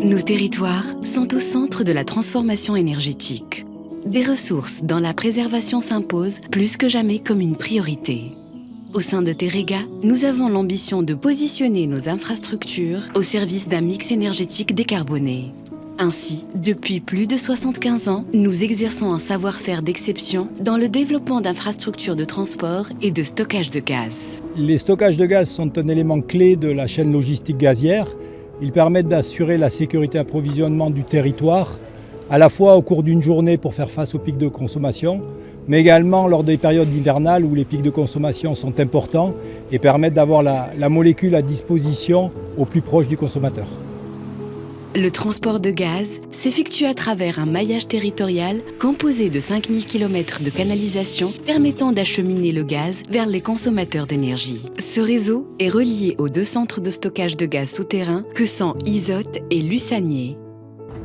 Nos territoires sont au centre de la transformation énergétique. Des ressources dont la préservation s'impose plus que jamais comme une priorité. Au sein de Teréga, nous avons l'ambition de positionner nos infrastructures au service d'un mix énergétique décarboné. Ainsi, depuis plus de 75 ans, nous exerçons un savoir-faire d'exception dans le développement d'infrastructures de transport et de stockage de gaz. Les stockages de gaz sont un élément clé de la chaîne logistique gazière. Ils permettent d'assurer la sécurité d'approvisionnement du territoire, à la fois au cours d'une journée pour faire face aux pics de consommation, mais également lors des périodes hivernales où les pics de consommation sont importants et permettent d'avoir la molécule à disposition au plus proche du consommateur. Le transport de gaz s'effectue à travers un maillage territorial composé de 5000 km de canalisation permettant d'acheminer le gaz vers les consommateurs d'énergie. Ce réseau est relié aux 2 centres de stockage de gaz souterrain que sont Isotte et Lussanier.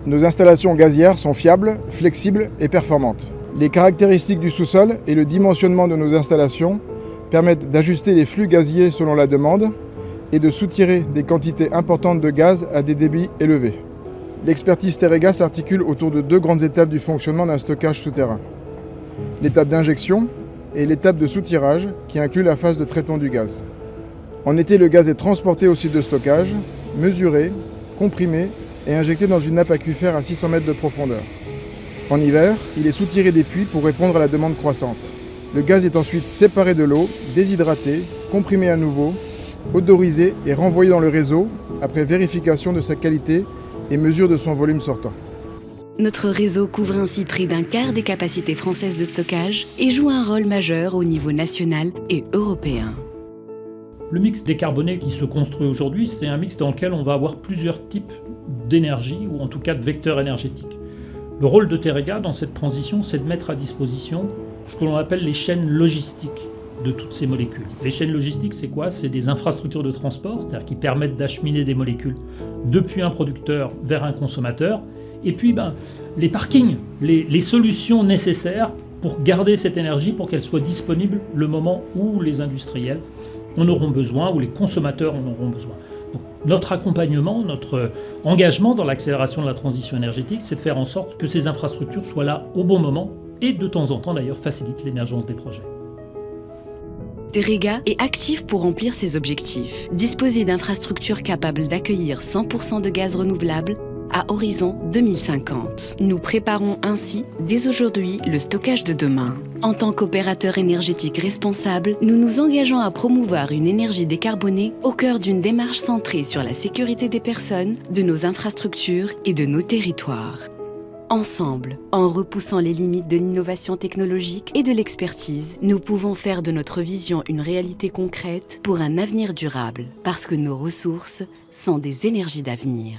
Nos installations gazières sont fiables, flexibles et performantes. Les caractéristiques du sous-sol et le dimensionnement de nos installations permettent d'ajuster les flux gaziers selon la demande et de soutirer des quantités importantes de gaz à des débits élevés. L'expertise Teréga s'articule autour de 2 grandes étapes du fonctionnement d'un stockage souterrain. L'étape d'injection et l'étape de soutirage qui inclut la phase de traitement du gaz. En été, le gaz est transporté au site de stockage, mesuré, comprimé et injecté dans une nappe aquifère à 600 mètres de profondeur. En hiver, il est soutiré des puits pour répondre à la demande croissante. Le gaz est ensuite séparé de l'eau, déshydraté, comprimé à nouveau, odorisé et renvoyé dans le réseau après vérification de sa qualité et mesure de son volume sortant. Notre réseau couvre ainsi près d'un quart des capacités françaises de stockage et joue un rôle majeur au niveau national et européen. Le mix décarboné qui se construit aujourd'hui, c'est un mix dans lequel on va avoir plusieurs types d'énergie ou en tout cas de vecteurs énergétiques. Le rôle de Teréga dans cette transition, c'est de mettre à disposition ce que l'on appelle les chaînes logistiques de toutes ces molécules. Les chaînes logistiques, c'est quoi? C'est des infrastructures de transport, c'est-à-dire qui permettent d'acheminer des molécules depuis un producteur vers un consommateur. Et puis les parkings, les solutions nécessaires pour garder cette énergie, pour qu'elle soit disponible le moment où les industriels en auront besoin, où les consommateurs en auront besoin. Donc, notre accompagnement, notre engagement dans l'accélération de la transition énergétique, c'est de faire en sorte que ces infrastructures soient là au bon moment et de temps en temps d'ailleurs facilitent l'émergence des projets. Teréga est actif pour remplir ses objectifs. Disposer d'infrastructures capables d'accueillir 100% de gaz renouvelable à horizon 2050. Nous préparons ainsi, dès aujourd'hui, le stockage de demain. En tant qu'opérateur énergétique responsable, nous nous engageons à promouvoir une énergie décarbonée au cœur d'une démarche centrée sur la sécurité des personnes, de nos infrastructures et de nos territoires. Ensemble, en repoussant les limites de l'innovation technologique et de l'expertise, nous pouvons faire de notre vision une réalité concrète pour un avenir durable, parce que nos ressources sont des énergies d'avenir.